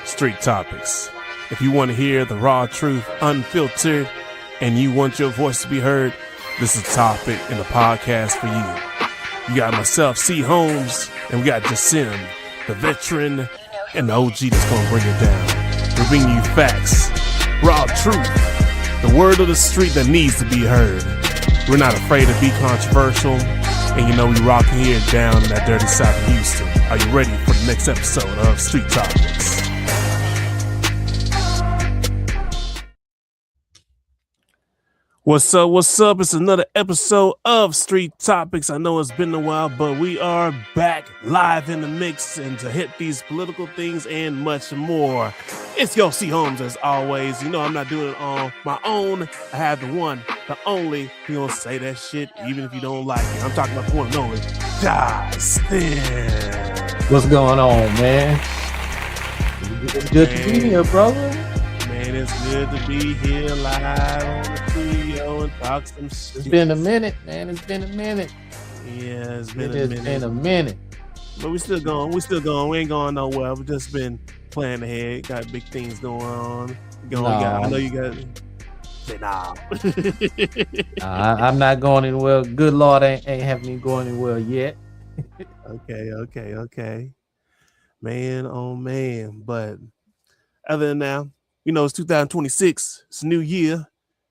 Street Topics. If you want to hear the raw truth, unfiltered, and you want your voice to be heard, this is a topic in the podcast for you. You got myself, C. Holmes, and we got Jasim, the veteran, and the OG that's going to bring it down. We're bringing you facts, raw truth, the word of the street that needs to be heard. We're not afraid to be controversial, and you know we rocking here down in that dirty side of Houston. Are you ready for the next episode of Street Topics? What's up? What's up? It's another episode of Street Topics. I know it's been a while, but we are back live in the mix and to hit these political things and much more. It's your C. Holmes as always. You know I'm not doing it on my own. I have the one, the only. You gonna say that shit even if you don't like it. I'm talking about the one and only Jasim. What's going on, man? It's good to be here, brother. Man, it's good to be here live on the studio and talk some shit. It's been a minute, man. It's been a minute. Yeah, it's been a minute. But we still going. We ain't going nowhere. We've just been playing ahead. Got big things going on. I know you got. Say nah. I'm not going anywhere. Good Lord ain't having me going anywhere yet. Okay. Man, oh man. But other than that, you know, it's 2026. It's a new year.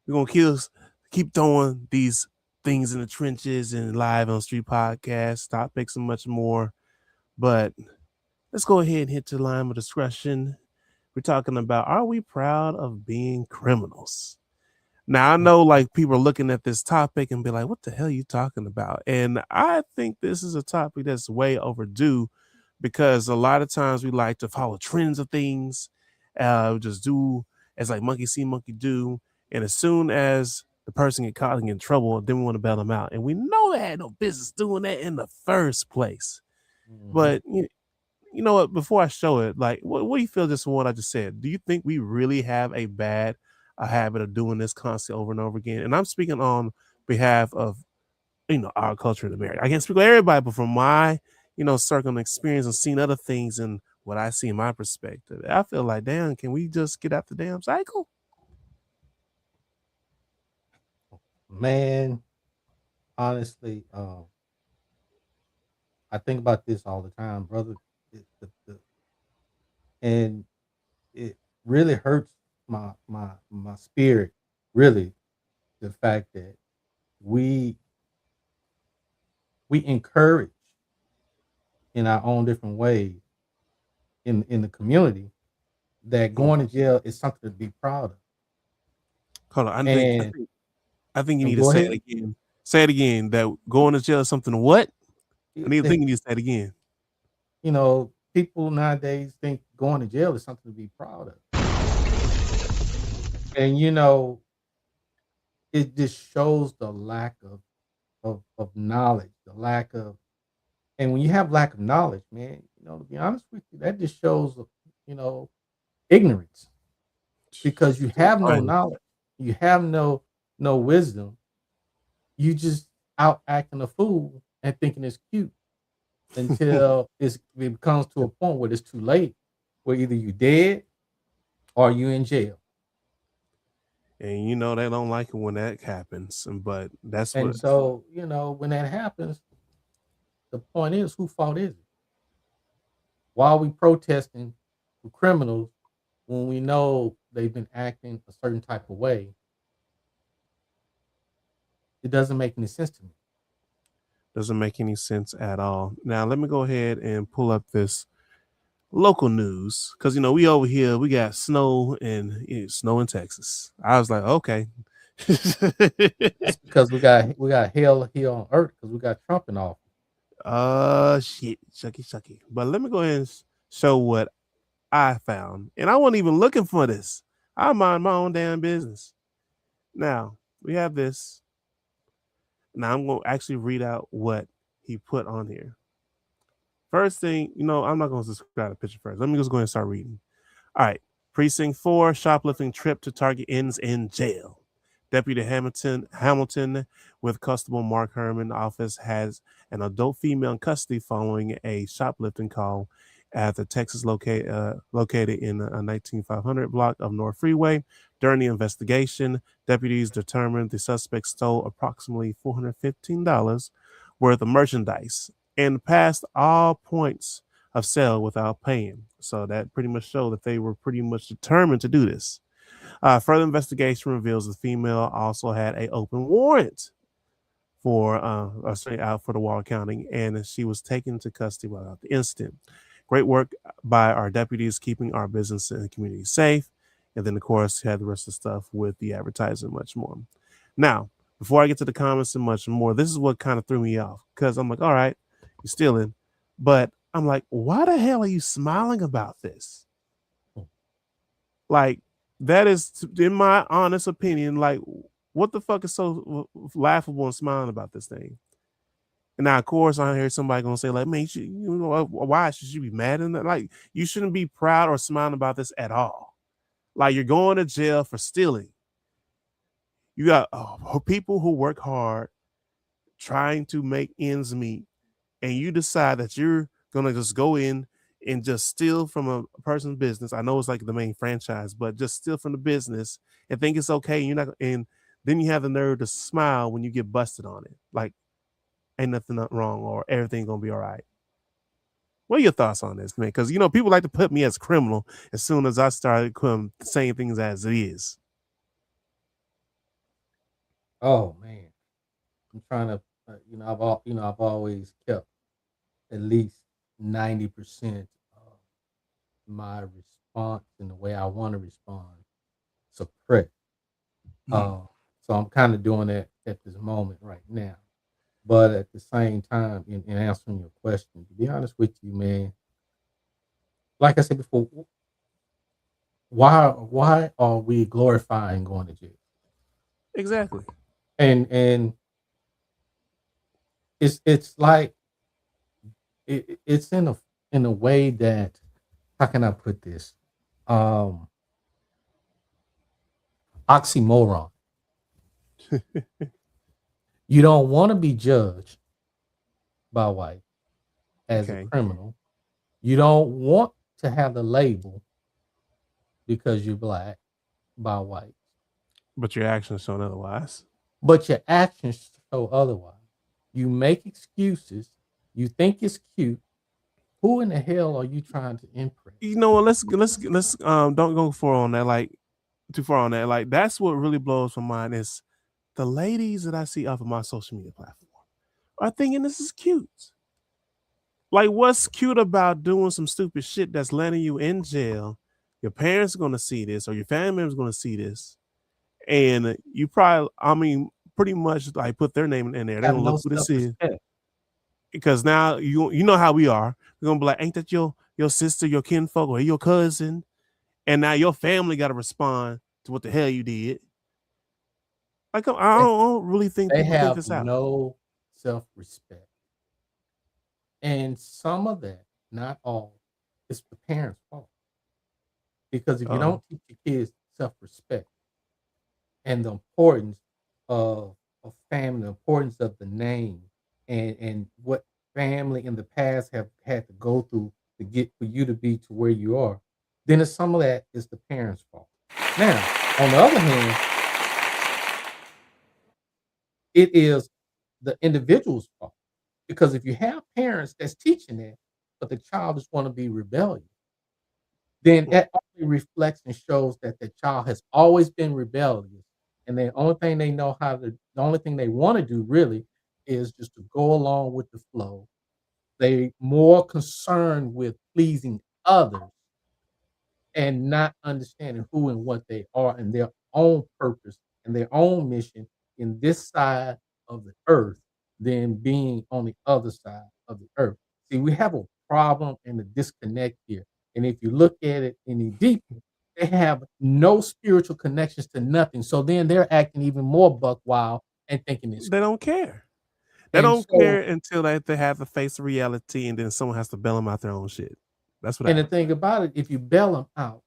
We're gonna keep throwing these things in the trenches and live on Street Podcasts, topics, and much more. But let's go ahead and hit the line of discussion. We're talking about, are we proud of being criminals? Now, I know like people are looking at this topic and be like, what the hell are you talking about? And I think this is a topic that's way overdue because a lot of times we like to follow trends of things, just do as like monkey see, monkey do. And as soon as the person get caught and get in trouble, then we want to bail them out. And we know they had no business doing that in the first place. Mm-hmm. But you know what? Before I show it, like, what do you feel just from what I just said? Do you think we really have a habit of doing this constantly over and over again? And I'm speaking on behalf of, you know, our culture in America. I can't speak for everybody, but from my, you know, circle and experience and seeing other things and what I see in my perspective, I feel like, damn, can we just get out the damn cycle? Man, honestly, I think about this all the time, brother. And it really hurts my spirit, really, the fact that we encourage in our own different ways in the community that going to jail is something to be proud of. Hold on, I think you need to say it again. Say it again. That going to jail is something what? I think you need to say it again. You know, people nowadays think going to jail is something to be proud of. And, you know, it just shows the lack of knowledge, the lack of, and when you have lack of knowledge, man, you know, to be honest with you, that just shows, you know, ignorance, because you have no knowledge, you have no wisdom, you just out acting a fool and thinking it's cute until it becomes to a point where it's too late, where either you dead or you in jail. And you know they don't like it when that happens, but that's and so, you know, when that happens, the point is, whose fault is it? Why are we protesting for criminals when we know they've been acting a certain type of way? It doesn't make any sense to me. Doesn't make any sense at all. Now, let me go ahead and pull up this local news because, you know, we over here, we got snow in Texas. I was like, okay. That's because we got hell here on earth because we got Trump in office. Shit, shucky. But let me go ahead and show what I found. And I wasn't even looking for this. I mind my own damn business. Now, we have this. Now, I'm going to actually read out what he put on here. First thing, you know, I'm not going to describe the picture first. Let me just go ahead and start reading. All right. Precinct 4, shoplifting trip to Target ends in jail. Deputy Hamilton with Constable Mark Herman office has an adult female in custody following a shoplifting call at the Texas located in a 19500 block of North Freeway. During the investigation, deputies determined the suspect stole approximately $415 worth of merchandise and passed all points of sale without paying. So that pretty much showed that they were pretty much determined to do this. Further investigation reveals the female also had an open warrant for straight out for the Waller County, and she was taken to custody without the incident. Great work by our deputies keeping our business and community safe. And then, of course, you had the rest of the stuff with the advertising, much more. Now, before I get to the comments and much more, this is what kind of threw me off because I'm like, all right, you're stealing, but I'm like, why the hell are you smiling about this? Like, that is, in my honest opinion, like, what the fuck is so laughable and smiling about this thing? And now, of course, I hear somebody gonna say, like, man, why should you be mad? And like, you shouldn't be proud or smiling about this at all. Like, you're going to jail for stealing. You got people who work hard trying to make ends meet, and you decide that you're gonna just go in and just steal from a person's business. I know it's like the main franchise, but just steal from the business and think it's okay. And you're not, and then you have the nerve to smile when you get busted on it. Like, ain't nothing wrong or everything gonna be all right. What are your thoughts on this, man? Because people like to put me as a criminal as soon as I started saying things as it is. Oh man, I'm trying to. I've always kept at least 90% of my response and the way I want to respond suppressed. So I'm kind of doing that at this moment right now. But at the same time, in answering your question, to be honest with you, man, like I said before, why are we glorifying going to jail? Exactly. And it's like it's in a way that, how can I put this? Oxymoron. You don't want to be judged by white as a criminal. You don't want to have the label because you're black by white. But your actions show otherwise. You make excuses. You think it's cute. Who in the hell are you trying to impress? You know what? Let's don't go far on that. Like, too far on that. Like, that's what really blows my mind is the ladies that I see off of my social media platform are thinking this is cute. Like, what's cute about doing some stupid shit that's landing you in jail? Your parents are gonna see this, or your family members gonna see this, and you probably, pretty much like put their name in there. They're gonna look who this is. Because now you know how we are. We're gonna be like, ain't that your sister, your kinfolk, or your cousin? And now your family got to respond to what the hell you did. Like, I don't really think they people have think this out. No self-respect, and some of that, not all, is the parents' fault. Because if you don't teach your kids self-respect and the importance of family, the importance of the name, and what family in the past have had to go through to get for you to be to where you are, then some of that is the parents' fault. Now, on the other hand, it is the individual's fault. Because if you have parents that's teaching that, but the child just want to be rebellious, then that only reflects and shows that the child has always been rebellious. And the only thing they want to do really is just to go along with the flow. They more concerned with pleasing others and not understanding who and what they are and their own purpose and their own mission in this side of the earth than being on the other side of the earth. See, we have a problem and a disconnect here. And if you look at it any deeper, they have no spiritual connections to nothing. So then they're acting even more buck wild and thinking it's they don't care. They don't care until they have to face reality, and then someone has to bail them out their own shit. That's what. And the thing about it, if you bail them out,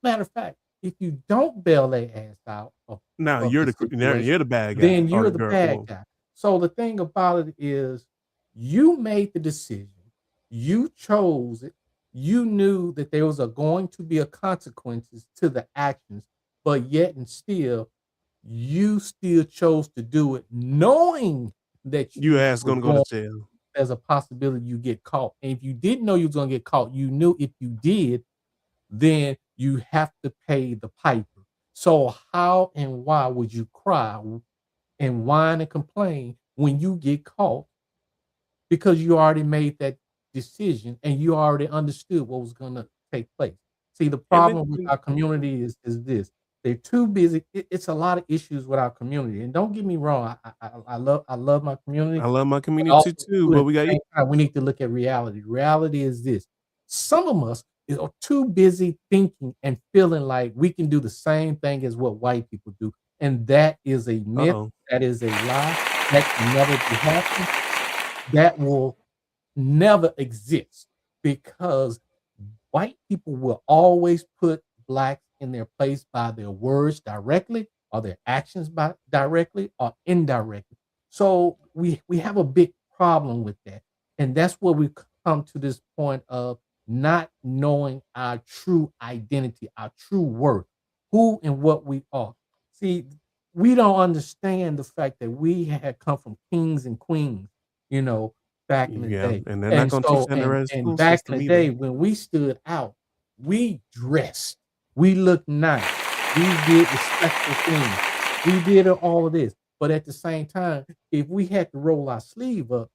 matter of fact, if you don't bail their ass out, now you're the bad guy. Then you're the bad guy. So the thing about it is, you made the decision, you chose it, You knew that there was going to be a consequences to the actions, but yet and still, you still chose to do it, knowing that You you ass were gonna go to going. jail. There's a possibility you get caught, and if you didn't know you was gonna get caught, you knew if you did, then you have to pay the piper. So how and why would you cry and whine and complain when you get caught because you already made that decision and you already understood what was gonna take place? See, the And then problem with our community is this. They're too busy. It's a lot of issues with our community. And don't get me wrong, I love my I community, love my but community also too, too, but at we got the same time, we need to look at reality. Reality is this. Some of us are too busy thinking and feeling like we can do the same thing as what white people do. And that is a myth. uh-oh. That is a lie. That can never be happening. That will never exist because white people will always put blacks in their place by their words directly or their actions by directly or indirectly. So we have a big problem with that. And that's where we come to this point of not knowing our true identity, our true worth, who and what we are. See, we don't understand the fact that we had come from kings and queens, you know, back in the Yeah, day. and they're not And gonna teach so, that in the red and school back in system the either. day when we stood out, we dressed, we looked nice, we did respectful things, we did all of this. But at the same time, if we had to roll our sleeve up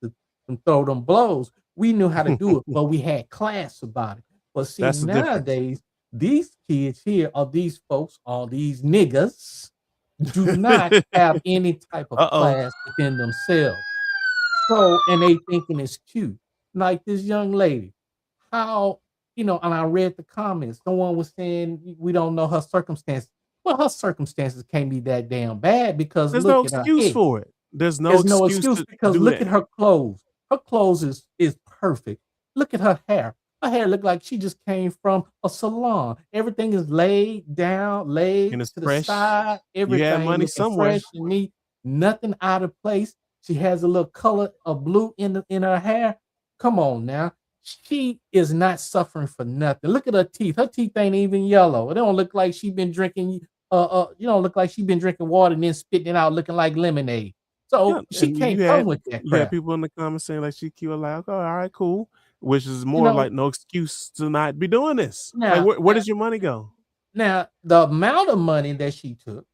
and throw them blows, we knew how to do it, but we had class about it. But see, That's the difference. nowadays, these kids here, or these folks, or these niggas, do not have any type of Uh-oh. class within themselves. So, and they thinking it's cute. Like this young lady, how, and I read the comments. Someone was saying we don't know her circumstances. Well, her circumstances can't be that damn bad because There's no look at her excuse head. for it. There's no There's no excuse excuse to because do look at that. her clothes. Her clothes is perfect. Look at her hair. Her hair look like she just came from a salon. Everything is laid down, laid And it's to the fresh. side. You had Everything money looking somewhere. fresh and neat. Nothing out of place. She has a little color of blue in her hair. Come on now. She is not suffering for nothing. Look at her teeth. Her teeth ain't even yellow. It don't look like she been drinking you don't look like she been drinking water and then spitting it out looking like lemonade. Yeah, So she and can't come with that you had crap. people in the comments saying like she cute, like, oh, all right, cool. Which is You more know, like no excuse to not be doing this. Like, now where does your money go? now the amount of money that she took,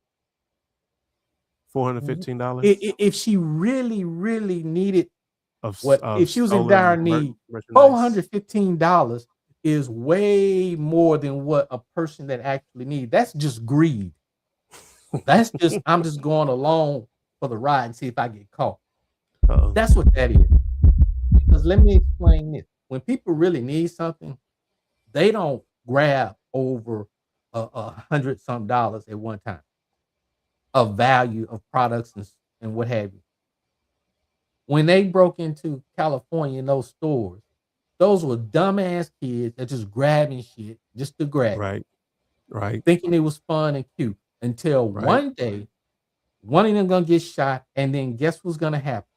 $415 if she really, really needed of if she was in dire stolen need, merchandise. $415 is way more than what a person that actually needs. That's just greed. That's just I'm just going along for the ride and see if I get caught. Uh-oh. That's what that is. Because let me explain this. When people really need something, they don't grab over $100 some dollars at one time of value of products and what have you. When they broke into California in those stores, those were dumbass kids that just grabbing shit just to grab it, Right, right, thinking it was fun and cute until right. one day one of them gonna get shot, and then guess what's gonna happen?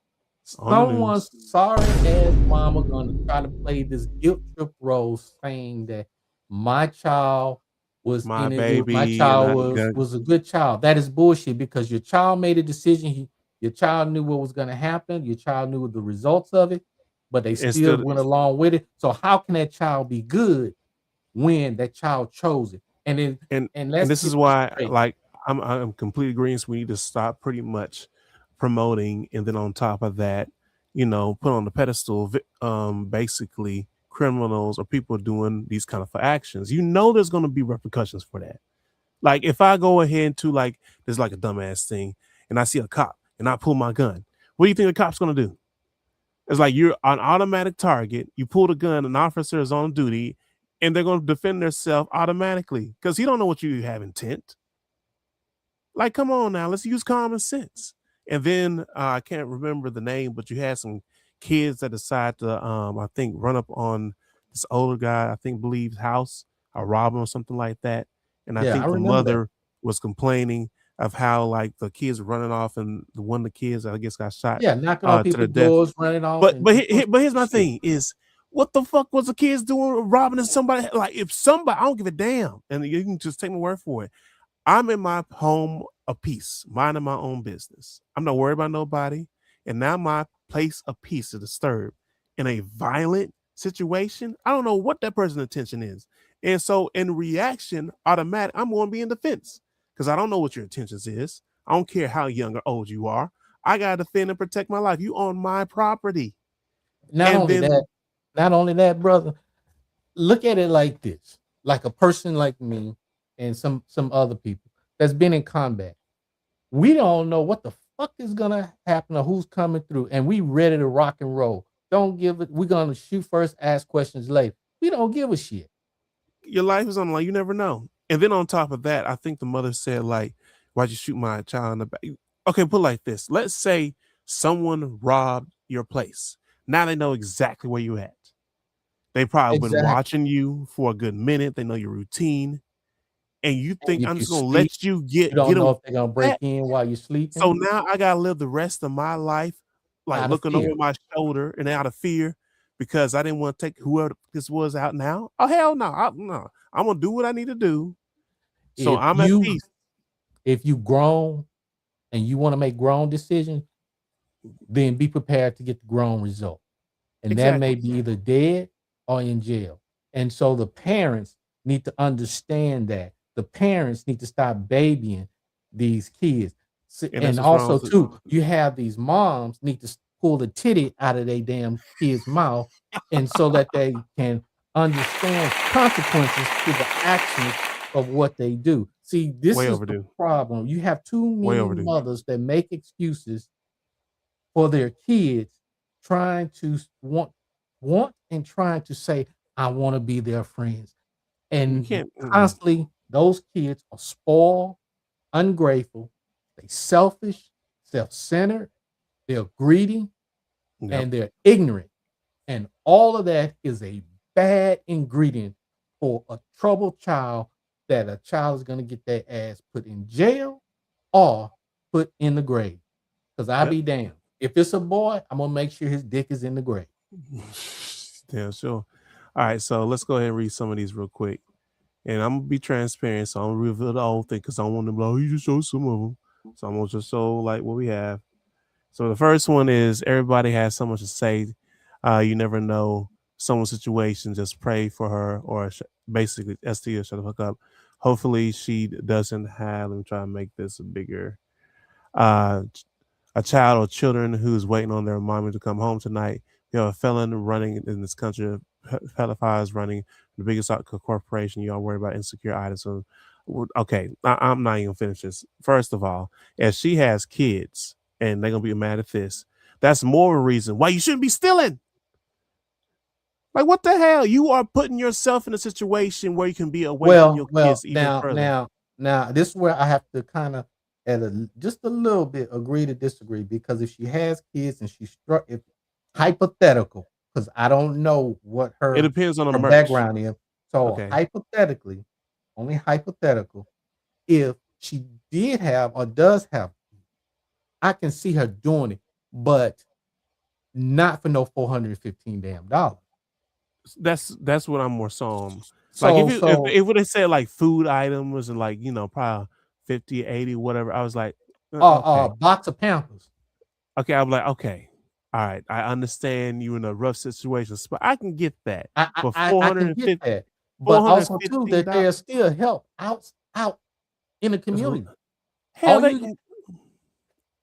On the Someone's news. sorry ass mama gonna try to play this guilt trip role, saying that my child was My in it. My baby, and child I was got was a good child. That is bullshit because your child made a decision. Your child knew what was gonna happen. Your child knew the results of it, but they still instead went along with it. So how can that child be good when that child chose it? And then and and and let's this get is this why, straight. like, I'm completely agreeing. We need to stop pretty much promoting, and then on top of that, put on the pedestal, basically criminals or people doing these kind of actions. There's going to be repercussions for that. Like if I go ahead to like there's like a dumbass thing, and I see a cop and I pull my gun, what do you think the cop's going to do? It's like you're an automatic target. You pull the gun, an officer is on duty, and they're going to defend themselves automatically because he don't know what you have intent. Like, come on now, let's use common sense. And then I can't remember the name, but you had some kids that decide to, I think, run up on this older guy. I think believes house, or rob him or something like that. And I Yeah, I think the remember that. mother was complaining of how like the kids were running off, and the one of the kids I guess got shot Yeah, knocking on to the people's death. doors, running off, But and but doing but here's stupid my shit. thing is What the fuck was the kids doing robbing somebody? Like, if somebody, I don't give a damn. And you can just take my word for it. I'm in my home of peace, minding my own business. I'm not worried about nobody. And now my place of peace is disturbed in a violent situation. I don't know what that person's intention is. And so in reaction, automatic, I'm going to be in defense because I don't know what your intentions is. I don't care how young or old you are. I gotta defend and protect my life. You on my property. Not And only then that, not only that, brother. Look at it like this: like a person like me and some other people that's been in combat. We don't know what the fuck is gonna happen or who's coming through, and we ready to rock and roll. Don't give it. We're gonna shoot first, ask questions later. We don't give a shit. your life is on the line. You never know. And then on top of that, I think the mother said, like, why'd you shoot my child in the back? Okay, put it like this. Let's say someone robbed your place. Now they know exactly where you at. They probably been Exactly. watching you for a good minute. They know your routine. And you And think if I'm you just gonna sleep, let you you get don't know away if they're gonna with break that? in while you're So sleeping now I gotta live the rest of my life like out of looking fear. over my shoulder and out of fear because I didn't want to take whoever this was out now. Oh hell no. No. I'm gonna do what I need to do. So If I'm at you peace. if you grown and you want to make grown decisions, then be prepared to get the grown result. And that may Exactly. be either dead or in jail. And so the parents need to understand that. The parents need to stop babying these kids. And that's And what's wrong also, with it. too, you have these moms need to pull the titty out of their damn kid's mouth, and so that they can understand consequences to the actions of what they do. See, this Way is the overdue. problem. You have too Way many overdue. mothers that make excuses for their kids, trying to want and trying to say, I want to be their friends. You And can't. constantly those kids are spoiled, ungrateful, they selfish, self-centered, they're greedy, Yep. and they're ignorant. And all of that is a bad ingredient for a troubled child, that a child is going to get their ass put in jail or put in the grave. Because I Yep. be damned. If it's a boy, I'm gonna make sure his dick is in the grave. Damn sure. All right, so let's go ahead and read some of these real quick. And I'm gonna be transparent, so I'm gonna reveal the whole thing because I want to be like, oh, you just show some of them. So I'm gonna just show like what we have. So the first one is everybody has so much to say. You never know someone's situation. Just pray for her, or basically, ST, shut the fuck up. Hopefully, she doesn't have. Let me try and make this bigger. Uh, a child or children who's waiting on their mommy to come home tonight. You have a felon running in this country, pedophiles running the biggest corporation. You all worry about insecure items. So, okay, I'm not even finished this. First of all, if she has kids and they're gonna be mad at this, that's more of a reason why you shouldn't be stealing. Like, what the hell? You are putting yourself in a situation where you can be away from your Well, kids even further. now, this is where I have to kind of, just a little bit, agree to disagree, because if she has kids and she's struck, if hypothetical, because I don't know what It her depends on the merch. background is. So Okay. hypothetically, only hypothetical, if she did have or does have, I can see her doing it, but not for no $415 damn dollars. That's what I'm more so on. Like So if would have said like food items and like, you know, probably 50, 80, whatever, I was like, okay. box of Pampers. Okay, I'm like, okay. All right, I understand you in a rough situation, but I can get that. But I can get that, but also too that $415. there's still help out in the community. Hell, All they you can.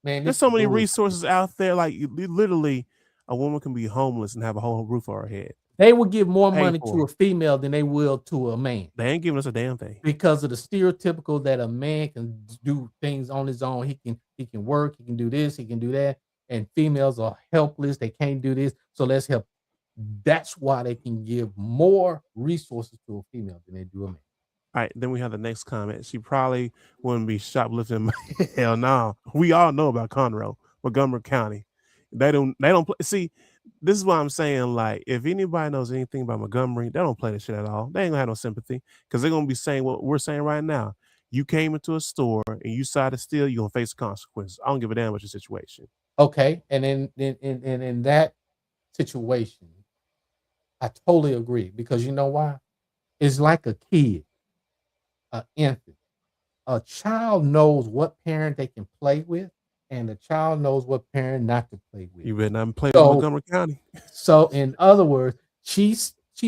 man, There's this so is many bullshit. resources out there. Like literally, a woman can be homeless and have a whole roof over her head. They will give more Pay money for to it. a female than they will to a man, They ain't giving us a damn thing. because of the stereotypical that a man can do things on his own. He can work, he can do this, he can do that, and females are helpless. They can't do this, so let's help. That's why they can give more resources to a female than they do a man. All right, then we have the next comment. She probably wouldn't be shoplifting. Hell no. We all know about Conroe, Montgomery County. They don't see. This is what I'm saying. Like, if anybody knows anything about Montgomery, they don't play this shit at all. They ain't gonna have no sympathy because they're gonna be saying what we're saying right now. You came into a store and you decided to steal, you're gonna face the consequences. I don't give a damn about your situation. Okay, and in that situation, I totally agree because you know why? It's like a kid, an infant. A child knows what parent they can play with, and a child knows what parent not to play with. You better not play with So, Montgomery County. so in other words, she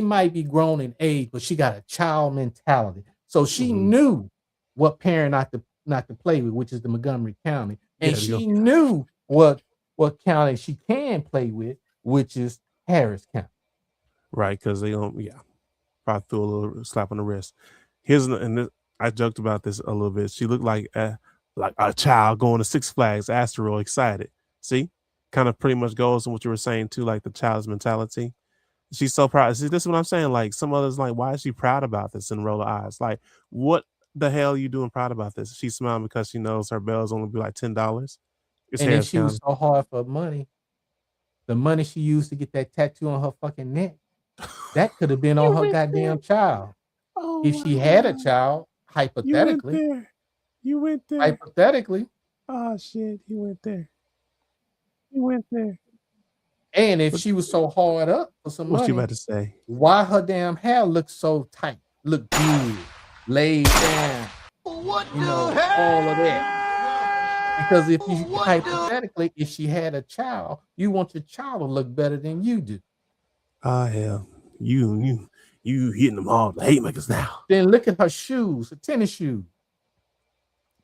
might be grown in age, but she got a child mentality. So she Mhm. knew what parent not to play with, which is the Montgomery County, Yeah, and there you go. she knew what county she can play with, which is Harris County. Right, because they don't. Yeah, probably threw a little slap on the wrist. I joked about this a little bit. She looked like a child going to Six Flags, Asteroid, excited. See, kind of pretty much goes in what you were saying too, like the child's mentality. She's so proud. See, this is what I'm saying. Like some others, like, why is she proud about this? And roll her eyes. Like, what the hell are you doing proud about this? She's smiling because she knows her bill's only be like $10. It's And if Harris she was County. so hard for money, the money she used to get that tattoo on her fucking neck, that could have been on You her went goddamn there. child. Oh If my she had a God. child, You went hypothetically, there. You went there. hypothetically, Oh shit, you went there. You went there. and if What, she was so hard up for some what you money, about to say? why her damn hair look so tight, look good, laid down, What you the know, hell? all of that. Because if you hypothetically, if she had a child, you want your child to look better than you do. Oh hell. You hitting them all the haymakers now. Then look at her shoes, her tennis shoes.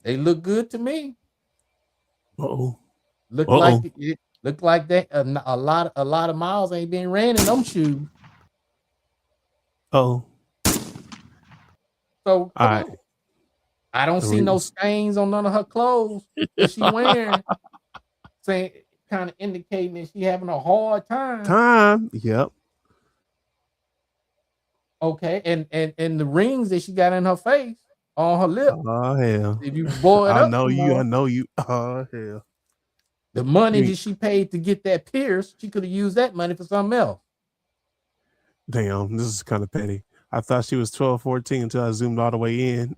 They look good to me. Uh-oh. Look Uh-oh. like it look like that a lot of miles ain't been ran in them shoes. Uh-oh. So All right. I don't see no stains on none of her clothes that she wearing, saying kind of indicating that she having a hard time. Yep. Okay, and the rings that she got in her face on her lip. Oh hell. If you boil it I up, know some you. more, I know you. Oh hell. the money You- that she paid to get that pierce, she could have used that money for something else. Damn, this is kind of petty. I thought she was 12, 14 until I zoomed all the way in.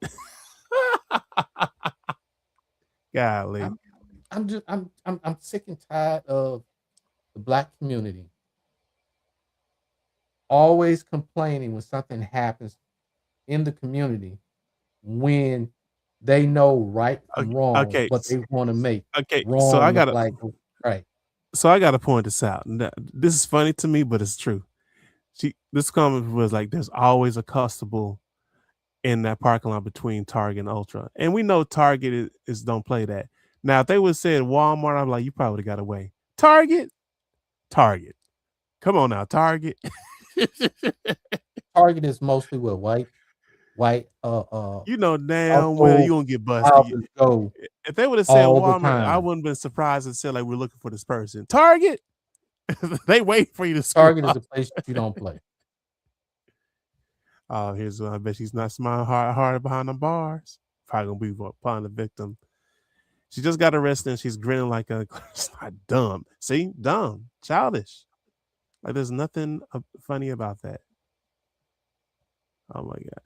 Golly. I'm sick and tired of the black community always complaining when something happens in the community when they know right from wrong, Okay. but they want to make Okay. wrong So I look gotta like right. so I gotta point this out. This is funny to me, but it's true. This comment was like, there's always a constable in that parking lot between Target and Ultra. And we know Target is don't play that. Now, if they would have said Walmart, I'm like, you probably would have got away. Target. Come on now, Target. Target is mostly what white You know damn well you gonna get busted. houses go If they would have said all the Walmart, I time. wouldn't have been surprised and said like we're looking for this person. Target. They wait for you to Target is a place you don't play. Oh, here's one. I bet she's not smiling hard behind the bars. Probably gonna be upon the victim. She just got arrested and she's grinning like a it's not dumb. See, dumb, childish. Like there's nothing funny about that. Oh my god.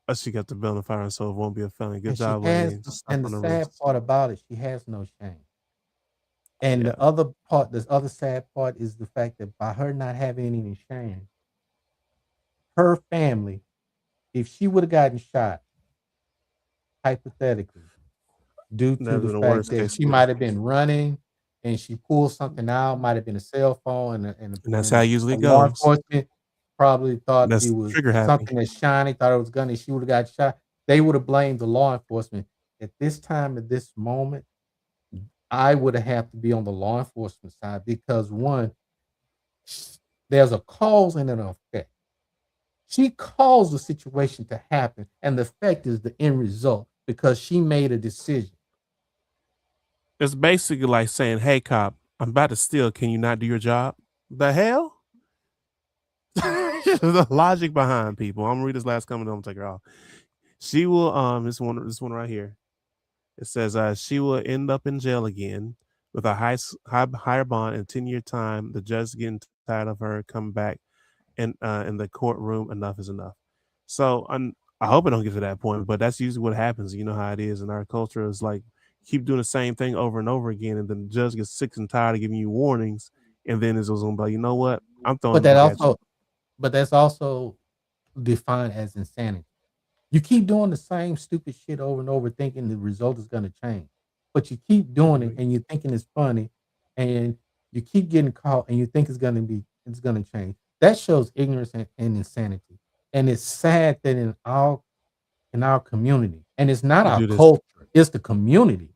Oh, she got the belt on fire, so it won't be a felony. Good And job, she has, lady. Just and on the the sad wrist. part about it, she has no shame. And Yeah. the other sad part is the fact that by her not having any shame, her family, if she would have gotten shot, hypothetically, due to That'd the been the fact worst that case she scenario. might have been running and she pulled something out, might have been a cell phone, And that's how it usually law goes. enforcement probably thought That's it was trigger happy. something that's shiny, thought it was gun, and she would have got shot. They would have blamed the law enforcement. At this time, at this moment, I would have to be on the law enforcement side because one, there's a cause and an effect. She caused the situation to happen, and the effect is the end result because she made a decision. It's basically like saying, "Hey, cop, I'm about to steal. Can you not do your job?" The hell? The logic behind people. I'm gonna read this last comment. I'm gonna take her off. She will. This one right here. It says, she will end up in jail again with a higher bond and 10-year time. The judge is getting tired of her coming back, and in the courtroom, enough is enough. So I hope it don't get to that point, but that's usually what happens. You know how it is in our culture. Is like keep doing the same thing over and over again, and then the judge gets sick and tired of giving you warnings, and then it's going to be like, you know what? I'm throwing But the that book at you. also, but that's also defined as insanity. You keep doing the same stupid shit over and over, thinking the result is going to change, but you keep doing it and you're thinking it's funny, and you keep getting caught and you think it's going to change. That shows ignorance and insanity, and it's sad that in our community, and it's not We our do this. culture, it's the community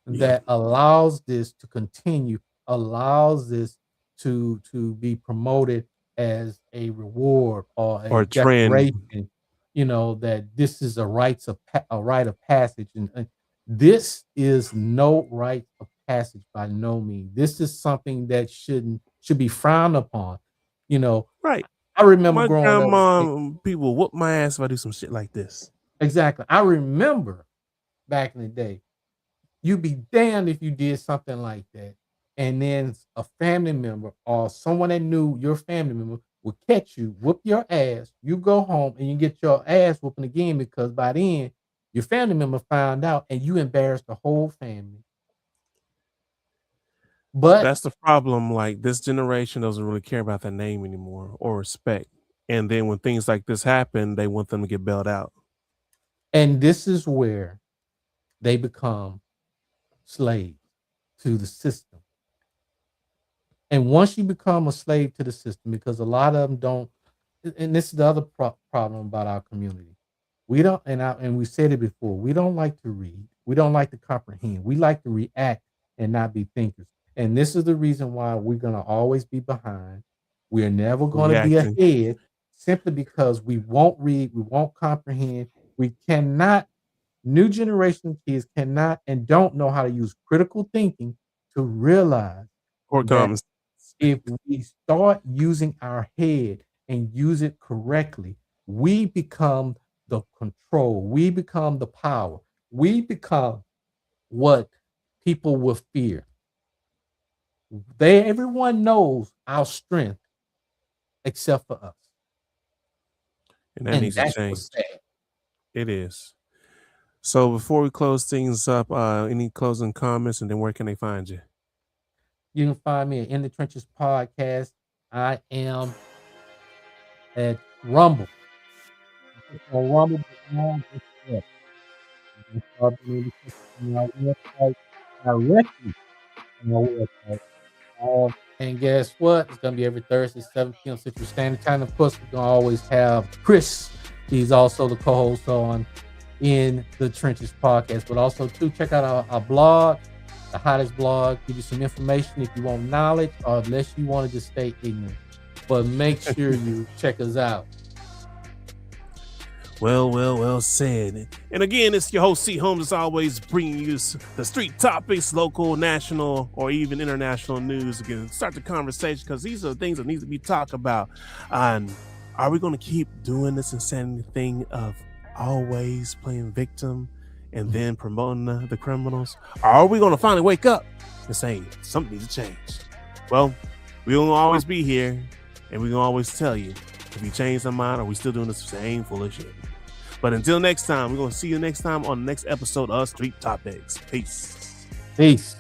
Yeah. that allows this to continue, allows this to be promoted as a reward or Or a a trend. declaration, that this is a rite of passage, and this is no rite of passage by no means. This is something that should be frowned upon. You know, Right. I remember My growing up. grandma, people whoop my ass if I do some shit like this. Exactly. I remember back in the day, you'd be damned if you did something like that. And then a family member or someone that knew your family member would catch you, whoop your ass. You go home and you get your ass whooping again, because by then your family member found out and you embarrassed the whole family. But That's the problem. Like, this generation doesn't really care about their name anymore or respect. And then when things like this happen, they want them to get bailed out. and this is where they become slaves to the system. And once you become a slave to the system, because a lot of them don't, and this is the other problem about our community. We don't, and we said it before, we don't like to read. We don't like to comprehend. We like to react and not be thinkers. And this is the reason why we're going to always be behind. We're never going to be Reacting. ahead, simply because we won't read, we won't comprehend. We cannot, new generation of kids cannot and don't know how to use critical thinking to realize Or that comes. if we start using our head and use it correctly, we become the control, we become the power, we become what people will fear. Everyone knows our strength except for us. And that And needs to that's change. what's sad. It is. So before we close things up, any closing comments, and then where can they find you? You can find me at In the Trenches Podcast. I am at Rumble. On Rumble, my website directly on my website. And guess what? It's gonna be every Thursday, 7 p.m. Central Standard Time. Of course, we're gonna always have Chris. He's also the co-host on In the Trenches Podcast. But also, too, check out our blog, the hottest blog. Give you some information if you want knowledge, or unless you want to just stay ignorant. But make sure you check us out. Well said. And again, it's your host, C. Holmes, as always, bringing you the street topics, local, national, or even international news. Again, start the conversation, because these are the things that need to be talked about. And are we going to keep doing this insanity thing of always playing victim and then promoting the criminals? Or are we going to finally wake up and say something needs to change? Well, we're going to always be here, and we're going to always tell you if you change our mind, are we still doing the same foolish shit? But until next time, we're going to see you next time on the next episode of Street Topics. Peace. Peace.